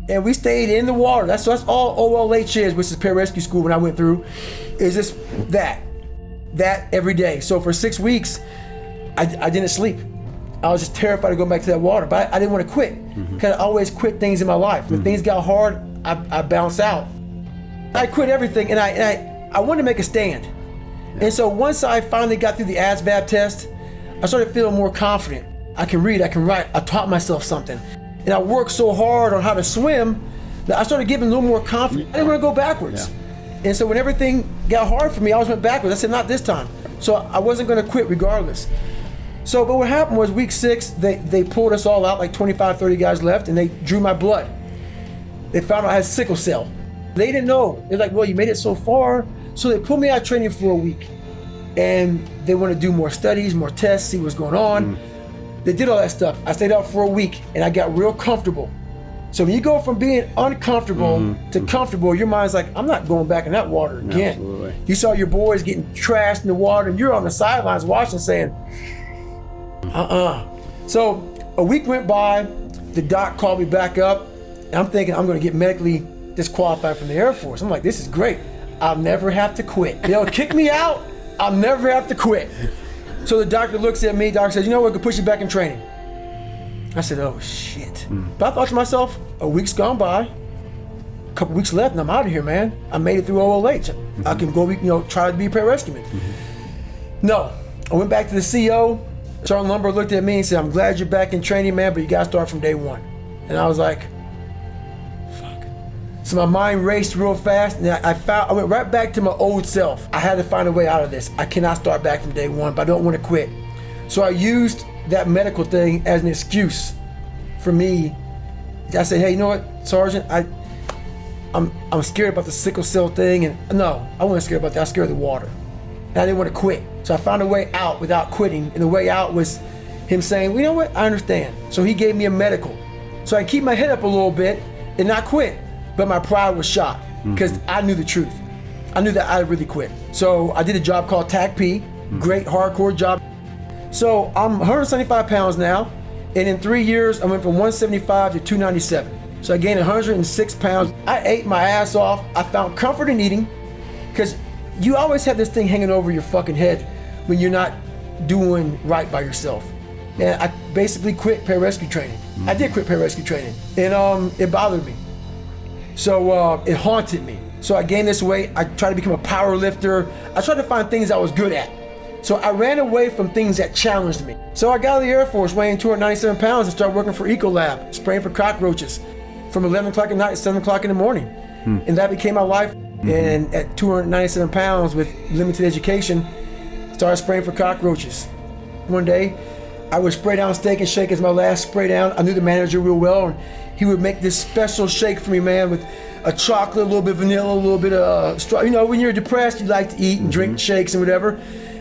And we stayed in the water. That's all OLH is, which is pararescue school when I went through, is just that every day. So for 6 weeks, I didn't sleep. I was just terrified of going back to that water, but I didn't want to quit. Because I always quit things in my life. When things got hard, I bounced out. I quit everything, and I wanted to make a stand. And so once I finally got through the ASVAB test, I started feeling more confident. I can read, I can write, I taught myself something. And I worked so hard on how to swim that I started getting a little more confident. I didn't want to go backwards. And so when everything got hard for me, I always went backwards. I said, not this time. So I wasn't going to quit regardless. So, but what happened was week 6, they pulled us all out, like 25, 30 guys left, and they drew my blood. They found out I had sickle cell. They didn't know. They're like, well, you made it so far. So they pulled me out of training for a week. And they want to do more studies, more tests, see what's going on. They did all that stuff. I stayed out for a week, and I got real comfortable. So when you go from being uncomfortable to comfortable, your mind's like, I'm not going back in that water again. Absolutely. You saw your boys getting trashed in the water, and you're on the sidelines watching saying, So a week went by, the doc called me back up, and I'm thinking I'm going to get medically disqualified from the Air Force. I'm like, this is great. I'll never have to quit. They'll kick me out, I'll never have to quit. So the doctor looks at me, doctor says, you know what, we can push you back in training. I said, oh shit. But I thought to myself, a week's gone by, a couple weeks left, and I'm out of here, man. I made it through OLH. I can go, try to be a pararescueman. No, I went back to the CO. Sergeant Lumber looked at me and said, I'm glad you're back in training, man, but you gotta start from day one. And I was like, fuck. So my mind raced real fast, and I went right back to my old self. I had to find a way out of this. I cannot start back from day one, but I don't want to quit. So I used that medical thing as an excuse for me. I said, hey, you know what, Sergeant, I'm scared about the sickle cell thing, and no, I wasn't scared about that. I was scared of the water. And I didn't want to quit. So I found a way out without quitting, and the way out was him saying, well, you know what, I understand. So he gave me a medical. So I keep my head up a little bit and not quit, but my pride was shot because I knew the truth. I knew that I really quit. So I did a job called TAC-P, great hardcore job. So I'm 175 pounds now, and in 3 years, I went from 175 to 297. So I gained 106 pounds. I ate my ass off. I found comfort in eating, because you always have this thing hanging over your fucking head when you're not doing right by yourself. And I basically quit pararescue training. I did quit pararescue training, and it bothered me. So it haunted me. So I gained this weight. I tried to become a power lifter. I tried to find things I was good at. So I ran away from things that challenged me. So I got out of the Air Force weighing 297 pounds and started working for Ecolab, spraying for cockroaches from 11 o'clock at night to 7 o'clock in the morning. And that became my life. And at 297 pounds with limited education, started spraying for cockroaches. One day, I would spray down Steak and Shake as my last spray down. I knew the manager real well, and he would make this special shake for me, man, with a chocolate, a little bit of vanilla, a little bit of straw. You know, when you're depressed, you like to eat and drink shakes and whatever.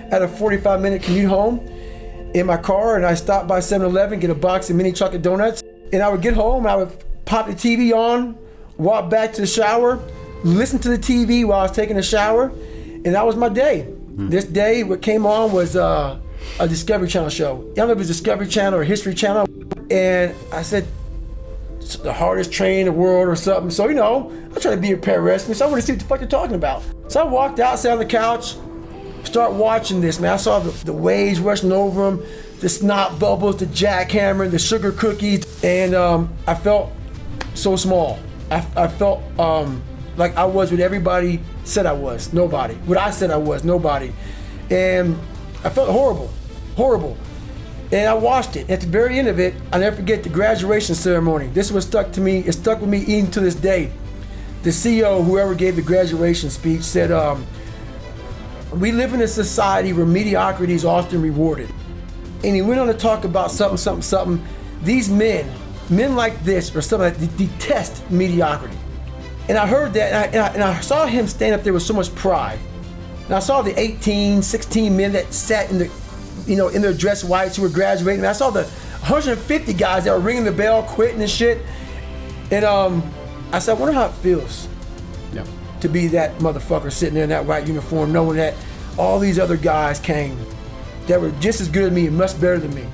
At a 45-minute commute home in my car, and I stopped by 7-Eleven, get a box of mini chocolate donuts, and I would get home, I would pop the TV on, walk back to the shower, listen to the TV while I was taking a shower, and that was my day. This day, what came on was a Discovery Channel show. I don't know if it was Discovery Channel or History Channel, and I said, it's the hardest train in the world or something. So, I'm trying to be a pararescue, so I want to see what the fuck they're talking about. So I walked out, sat on the couch, start watching this, man. I saw the waves rushing over them, the snot bubbles, the jackhammer, the sugar cookies, and I felt so small. I felt like I was what everybody said I was, nobody. What I said I was, nobody. And I felt horrible. And I watched it. At the very end of it, I'll never forget the graduation ceremony. This was stuck to me, it stuck with me even to this day. The CEO, whoever gave the graduation speech, said, we live in a society where mediocrity is often rewarded. And he went on to talk about something. These men like this or something that detest mediocrity. And I heard that, and I saw him stand up there with so much pride. And I saw the 18, 16 men that sat in in their dress whites who were graduating. And I saw the 150 guys that were ringing the bell, quitting and shit. And I said, I wonder how it feels. To be that motherfucker sitting there in that white uniform, knowing that all these other guys came that were just as good as me and much better than me.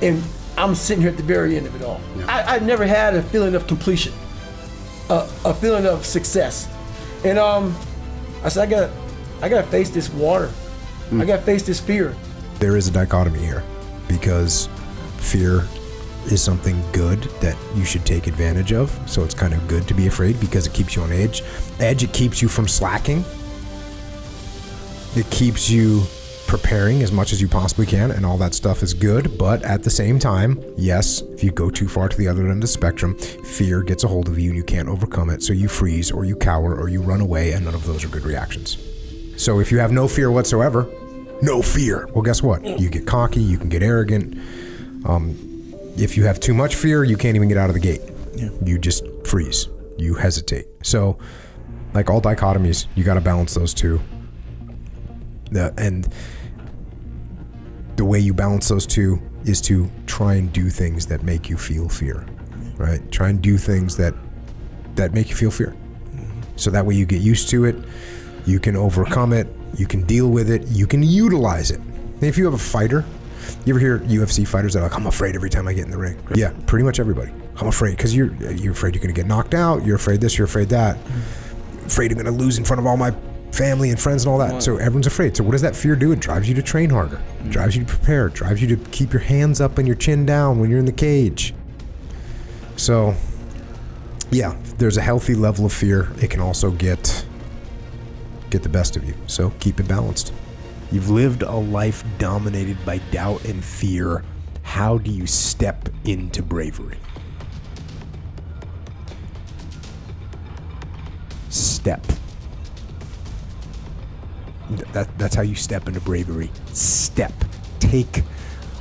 And I'm sitting here at the very end of it all. I never had a feeling of completion. a feeling of success. And I said, I gotta face this water. I gotta face this fear. There is a dichotomy here, because fear is something good that you should take advantage of. So it's kind of good to be afraid because it keeps you on edge. It keeps you from slacking. It keeps you preparing as much as you possibly can, and all that stuff is good. But at the same time, yes, if you go too far to the other end of the spectrum, fear gets a hold of you and you can't overcome it. So you freeze or you cower or you run away, and none of those are good reactions. So if you have no fear whatsoever, no fear, well, guess what? You get cocky, you can get arrogant. If you have too much fear, you can't even get out of the gate. Yeah. You just freeze. You hesitate. So, like all dichotomies, you got to balance those two. And the way you balance those two is to try and do things that make you feel fear, right? Try and do things that make you feel fear. So that way you get used to it, you can overcome it, you can deal with it, you can utilize it. And if you have a fighter, you ever hear UFC fighters that are like, I'm afraid every time I get in the ring? Yeah, pretty much everybody. I'm afraid, because you're afraid you're going to get knocked out, you're afraid this, you're afraid that, afraid I'm going to lose in front of all my family and friends and all that. So everyone's afraid. So what does that fear do? It drives you to train harder. It drives you to prepare. It drives you to keep your hands up and your chin down when you're in the cage. So yeah, there's a healthy level of fear. It can also get the best of you. So keep it balanced. You've lived a life dominated by doubt and fear. How do you step into bravery? Step. That's how you step into bravery. Step. Take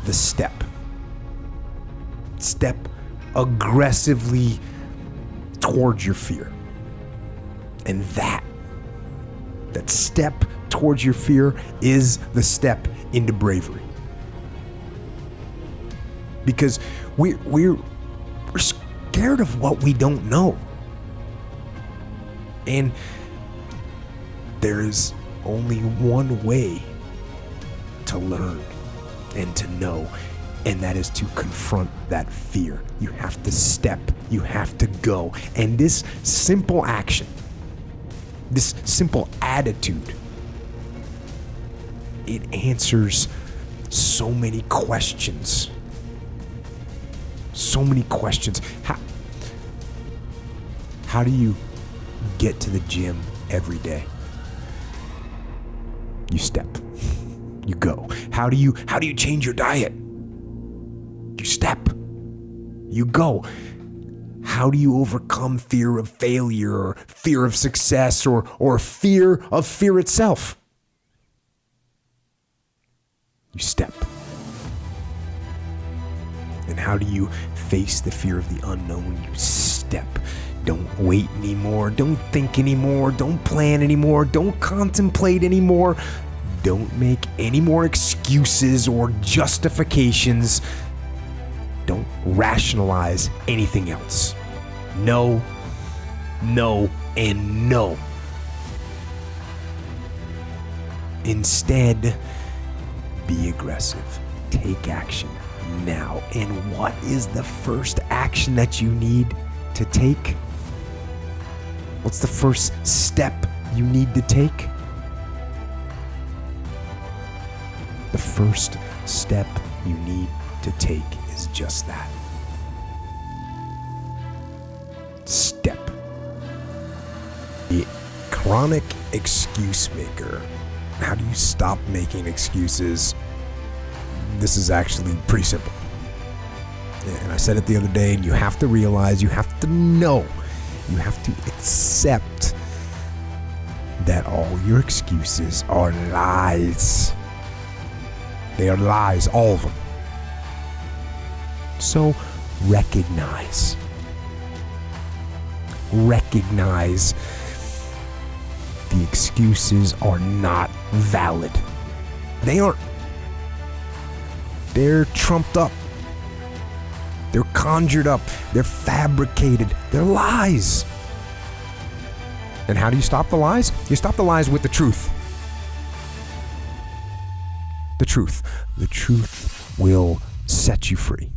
the step. Step aggressively towards your fear. And that step towards your fear is the step into bravery. Because we're scared of what we don't know. And there's only one way to learn and to know, and that is to confront that fear. You have to step, you have to go. And this simple action, this simple attitude, it answers so many questions. So many questions. How do you get to the gym every day? You step. You go. How do you change your diet? You step. You go. How do you overcome fear of failure or fear of success or fear of fear itself? You step. And how do you face the fear of the unknown? You step. Don't wait anymore. Don't think anymore. Don't plan anymore. Don't contemplate anymore. Don't make any more excuses or justifications. Don't rationalize anything else. No, no, and no. Instead, be aggressive. Take action now. And what is the first action that you need to take? What's the first step you need to take? The first step you need to take is just that. Step. The chronic excuse maker. How do you stop making excuses? This is actually pretty simple. And I said it the other day, and you have to realize, you have to know, you have to accept that all your excuses are lies. They are lies, all of them. So recognize the excuses are not valid. They aren't. They're trumped up. They're conjured up. They're fabricated. They're lies. And how do you stop the lies? You stop the lies with the truth. The truth. The truth will set you free.